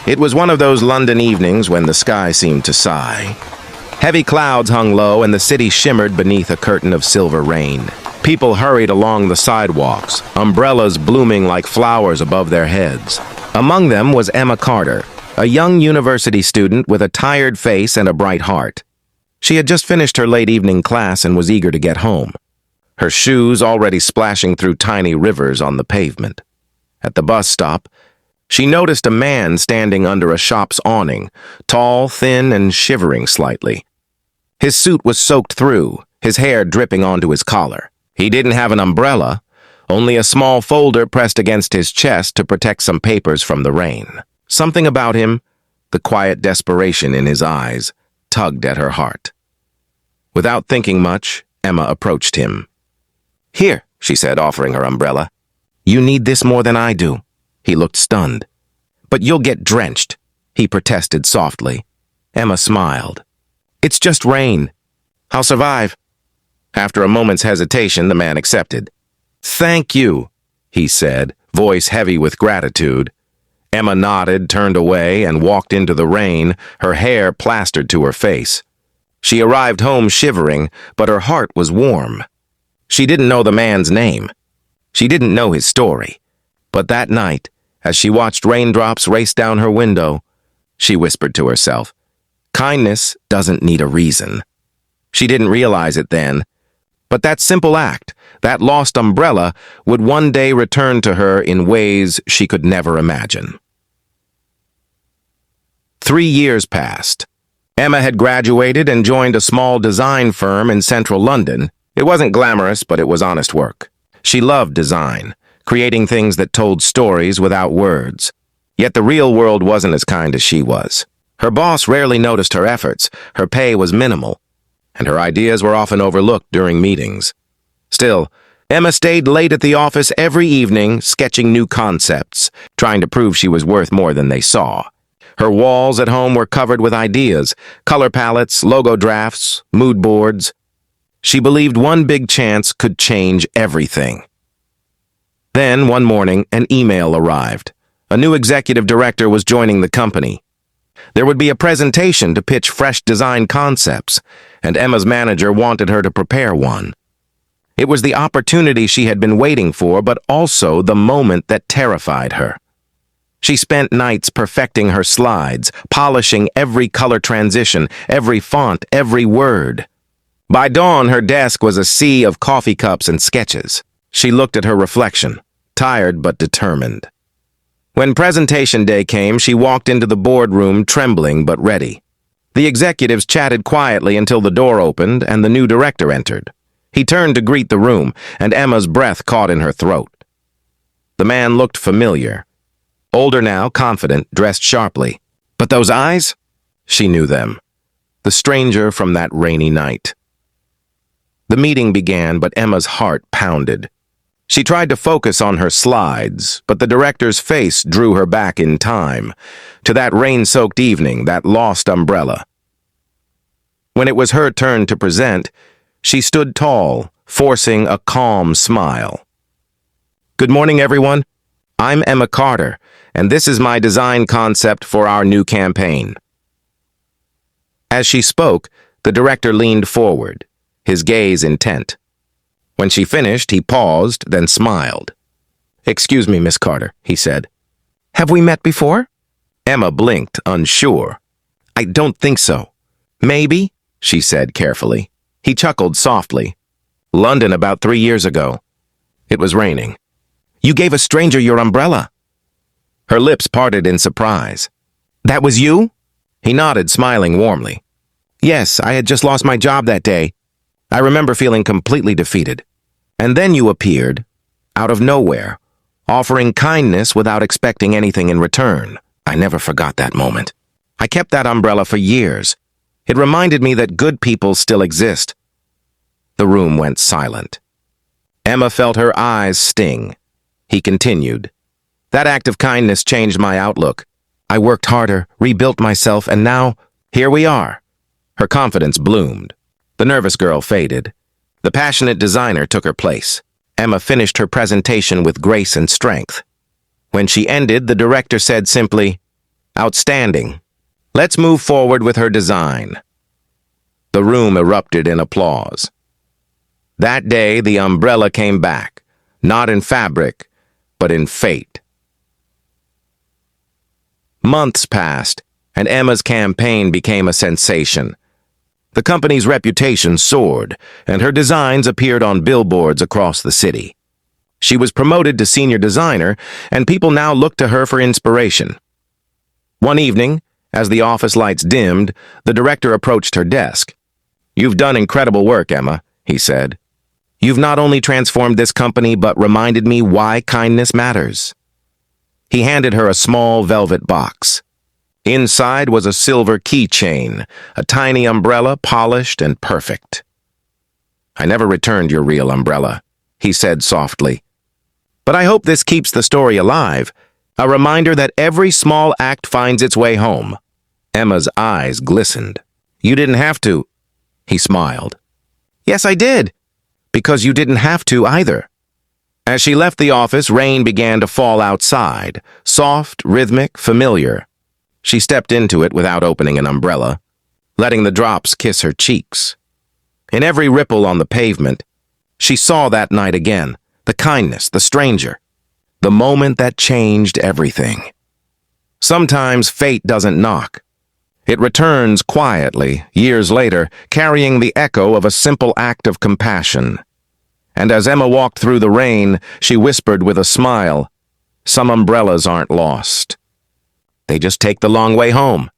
It was one of those London evenings when the sky seemed to sigh. Heavy clouds hung low and the city shimmered beneath a curtain of silver rain. People hurried along the sidewalks, umbrellas blooming like flowers above their heads. Among them was Emma Carter, a young university student with a tired face and a bright heart. She had just finished her late evening class and was eager to get home, her shoes already splashing through tiny rivers on the pavement. At the bus stop, she noticed a man standing under a shop's awning, tall, thin, and shivering slightly. His suit was soaked through, his hair dripping onto his collar. He didn't have an umbrella, only a small folder pressed against his chest to protect some papers from the rain. Something about him, the quiet desperation in his eyes, tugged at her heart. Without thinking much, Emma approached him. "Here," she said, offering her umbrella. "You need this more than I do." He looked stunned. "But you'll get drenched," he protested softly. Emma smiled. "It's just rain. I'll survive." After a moment's hesitation, the man accepted. "Thank you," he said, voice heavy with gratitude. Emma nodded, turned away, and walked into the rain, her hair plastered to her face. She arrived home shivering, but her heart was warm. She didn't know the man's name. She didn't know his story. But that night, as she watched raindrops race down her window, she whispered to herself, "Kindness doesn't need a reason." She didn't realize it then, but that simple act, that lost umbrella, would one day return to her in ways she could never imagine. 3 years passed. Emma had graduated and joined a small design firm in central London. It wasn't glamorous, but it was honest work. She loved design, creating things that told stories without words. Yet the real world wasn't as kind as she was. Her boss rarely noticed her efforts, her pay was minimal, and her ideas were often overlooked during meetings. Still, Emma stayed late at the office every evening, sketching new concepts, trying to prove she was worth more than they saw. Her walls at home were covered with ideas, color palettes, logo drafts, mood boards. She believed one big chance could change everything. Then, one morning, an email arrived. A new executive director was joining the company. There would be a presentation to pitch fresh design concepts, and Emma's manager wanted her to prepare one. It was the opportunity she had been waiting for, but also the moment that terrified her. She spent nights perfecting her slides, polishing every color transition, every font, every word. By dawn, her desk was a sea of coffee cups and sketches. She looked at her reflection, tired but determined. When presentation day came, she walked into the boardroom trembling but ready. The executives chatted quietly until the door opened and the new director entered. He turned to greet the room, and Emma's breath caught in her throat. The man looked familiar. Older now, confident, dressed sharply. But those eyes? She knew them. The stranger from that rainy night. The meeting began, but Emma's heart pounded. She tried to focus on her slides, but the director's face drew her back in time, to that rain-soaked evening, that lost umbrella. When it was her turn to present, she stood tall, forcing a calm smile. "Good morning, everyone. I'm Emma Carter, and this is my design concept for our new campaign." As she spoke, the director leaned forward, his gaze intent. When she finished, he paused, then smiled. "Excuse me, Miss Carter," he said. "Have we met before?" Emma blinked, unsure. "I don't think so." "Maybe," she said carefully. He chuckled softly. "London about 3 years ago. It was raining. You gave a stranger your umbrella." Her lips parted in surprise. "That was you?" He nodded, smiling warmly. "Yes, I had just lost my job that day. I remember feeling completely defeated. And then you appeared, out of nowhere, offering kindness without expecting anything in return. I never forgot that moment. I kept that umbrella for years. It reminded me that good people still exist." The room went silent. Emma felt her eyes sting. He continued. "That act of kindness changed my outlook. I worked harder, rebuilt myself, and now, here we are." Her confidence bloomed. The nervous girl faded. The passionate designer took her place. Emma finished her presentation with grace and strength. When she ended, the director said simply, Outstanding. Let's move forward with her design. The room erupted in applause. That day, the umbrella came back, not in fabric, but in fate. Months passed, and Emma's campaign became a sensation. The company's reputation soared, and her designs appeared on billboards across the city. She was promoted to senior designer, and people now looked to her for inspiration. One evening, as the office lights dimmed, the director approached her desk. "You've done incredible work, Emma," he said. "You've not only transformed this company, but reminded me why kindness matters." He handed her a small velvet box. Inside was a silver keychain, a tiny umbrella polished and perfect. "I never returned your real umbrella," he said softly. "But I hope this keeps the story alive, a reminder that every small act finds its way home." Emma's eyes glistened. "You didn't have to," he smiled. "Yes, I did, because you didn't have to either." As she left the office, rain began to fall outside, soft, rhythmic, familiar. She stepped into it without opening an umbrella, letting the drops kiss her cheeks. In every ripple on the pavement, she saw that night again, the kindness, the stranger, the moment that changed everything. Sometimes fate doesn't knock. It returns quietly, years later, carrying the echo of a simple act of compassion. And as Emma walked through the rain, she whispered with a smile, "Some umbrellas aren't lost. They just take the long way home."